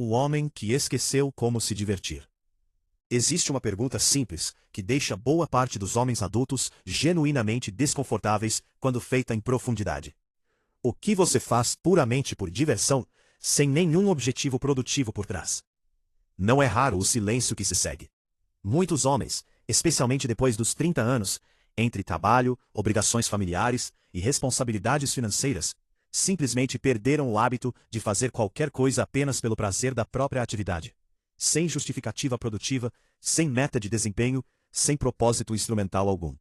O homem que esqueceu como se divertir. Existe uma pergunta simples, que deixa boa parte dos homens adultos genuinamente desconfortáveis quando feita em profundidade. O que você faz puramente por diversão, sem nenhum objetivo produtivo por trás? Não é raro o silêncio que se segue. Muitos homens, especialmente depois dos 30 anos, entre trabalho, obrigações familiares e responsabilidades financeiras, simplesmente perderam o hábito de fazer qualquer coisa apenas pelo prazer da própria atividade. Sem justificativa produtiva, sem meta de desempenho, sem propósito instrumental algum.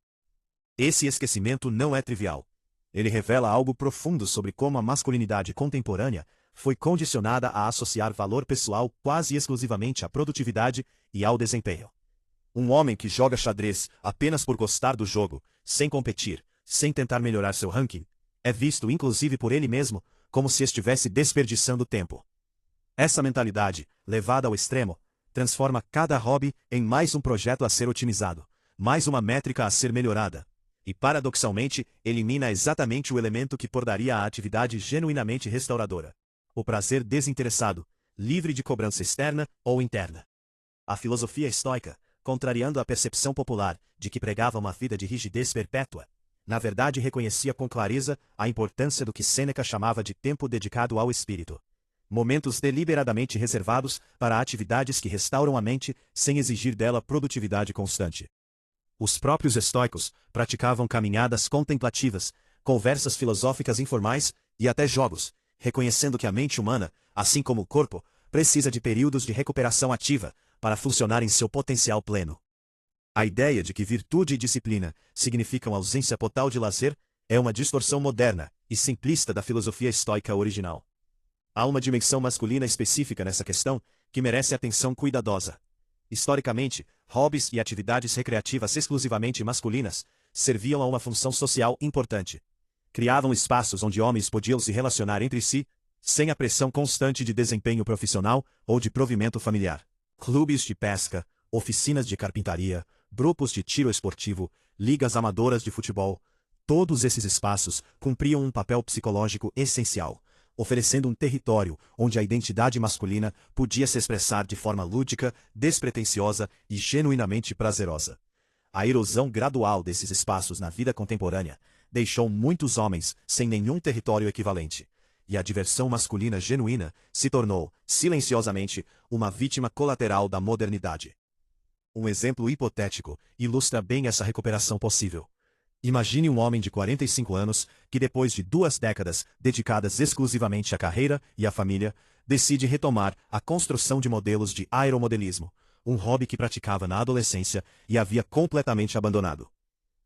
Esse esquecimento não é trivial. Ele revela algo profundo sobre como a masculinidade contemporânea foi condicionada a associar valor pessoal quase exclusivamente à produtividade e ao desempenho. Um homem que joga xadrez apenas por gostar do jogo, sem competir, sem tentar melhorar seu ranking, é visto inclusive por ele mesmo como se estivesse desperdiçando tempo. Essa mentalidade, levada ao extremo, transforma cada hobby em mais um projeto a ser otimizado, mais uma métrica a ser melhorada, e paradoxalmente elimina exatamente o elemento que tornaria a atividade genuinamente restauradora: o prazer desinteressado, livre de cobrança externa ou interna. A filosofia estoica, contrariando a percepção popular de que pregava uma vida de rigidez perpétua, na verdade reconhecia com clareza a importância do que Sêneca chamava de tempo dedicado ao espírito. Momentos deliberadamente reservados para atividades que restauram a mente sem exigir dela produtividade constante. Os próprios estoicos praticavam caminhadas contemplativas, conversas filosóficas informais e até jogos, reconhecendo que a mente humana, assim como o corpo, precisa de períodos de recuperação ativa para funcionar em seu potencial pleno. A ideia de que virtude e disciplina significam ausência total de lazer é uma distorção moderna e simplista da filosofia estoica original. Há uma dimensão masculina específica nessa questão que merece atenção cuidadosa. Historicamente, hobbies e atividades recreativas exclusivamente masculinas serviam a uma função social importante. Criavam espaços onde homens podiam se relacionar entre si, sem a pressão constante de desempenho profissional ou de provimento familiar. Clubes de pesca, oficinas de carpintaria, grupos de tiro esportivo, ligas amadoras de futebol, todos esses espaços cumpriam um papel psicológico essencial, oferecendo um território onde a identidade masculina podia se expressar de forma lúdica, despretensiosa e genuinamente prazerosa. A erosão gradual desses espaços na vida contemporânea deixou muitos homens sem nenhum território equivalente, e a diversão masculina genuína se tornou, silenciosamente, uma vítima colateral da modernidade. Um exemplo hipotético ilustra bem essa recuperação possível. Imagine um homem de 45 anos que, depois de 2 décadas dedicadas exclusivamente à carreira e à família, decide retomar a construção de modelos de aeromodelismo, um hobby que praticava na adolescência e havia completamente abandonado.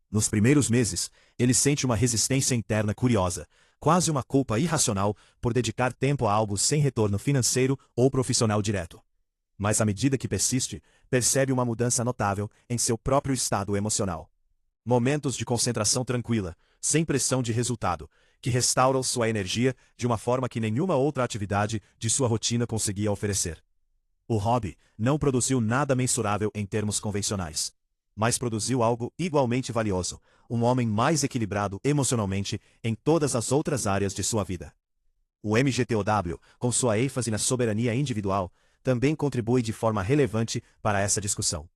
Nos primeiros meses, ele sente uma resistência interna curiosa, quase uma culpa irracional por dedicar tempo a algo sem retorno financeiro ou profissional direto. Mas à medida que persiste, percebe uma mudança notável em seu próprio estado emocional. Momentos de concentração tranquila, sem pressão de resultado, que restauram sua energia de uma forma que nenhuma outra atividade de sua rotina conseguia oferecer. O hobby não produziu nada mensurável em termos convencionais, mas produziu algo igualmente valioso: um homem mais equilibrado emocionalmente em todas as outras áreas de sua vida. O MGTOW, com sua ênfase na soberania individual, também contribui de forma relevante para essa discussão.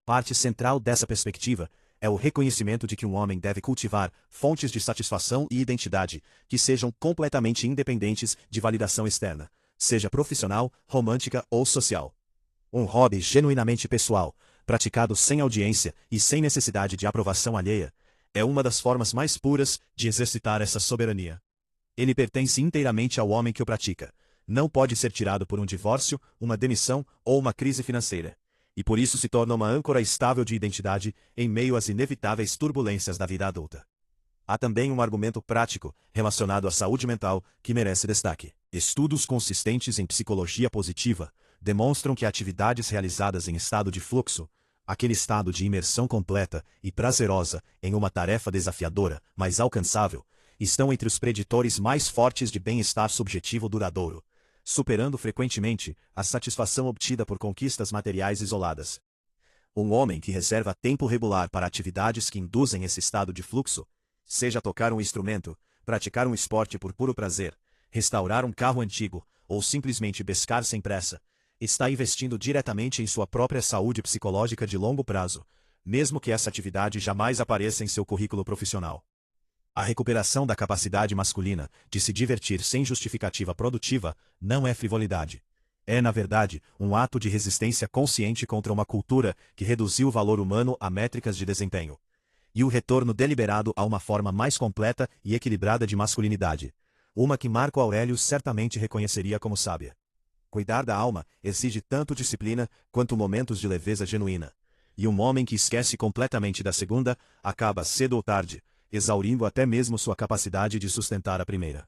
Parte central dessa perspectiva é o reconhecimento de que um homem deve cultivar fontes de satisfação e identidade que sejam completamente independentes de validação externa, seja profissional, romântica ou social. Um hobby genuinamente pessoal, praticado sem audiência e sem necessidade de aprovação alheia, é uma das formas mais puras de exercitar essa soberania. Ele pertence inteiramente ao homem que o pratica. Não pode ser tirado por um divórcio, uma demissão ou uma crise financeira, e por isso se torna uma âncora estável de identidade em meio às inevitáveis turbulências da vida adulta. Há também um argumento prático relacionado à saúde mental que merece destaque. Estudos consistentes em psicologia positiva demonstram que atividades realizadas em estado de fluxo, aquele estado de imersão completa e prazerosa em uma tarefa desafiadora, mas alcançável, estão entre os preditores mais fortes de bem-estar subjetivo duradouro, superando frequentemente a satisfação obtida por conquistas materiais isoladas. Um homem que reserva tempo regular para atividades que induzem esse estado de fluxo, seja tocar um instrumento, praticar um esporte por puro prazer, restaurar um carro antigo ou simplesmente pescar sem pressa, está investindo diretamente em sua própria saúde psicológica de longo prazo, mesmo que essa atividade jamais apareça em seu currículo profissional. A recuperação da capacidade masculina de se divertir sem justificativa produtiva não é frivolidade. É, na verdade, um ato de resistência consciente contra uma cultura que reduziu o valor humano a métricas de desempenho. E o retorno deliberado a uma forma mais completa e equilibrada de masculinidade. Uma que Marco Aurélio certamente reconheceria como sábia. Cuidar da alma exige tanto disciplina quanto momentos de leveza genuína. E um homem que esquece completamente da segunda acaba cedo ou tarde, exaurindo até mesmo sua capacidade de sustentar a primeira.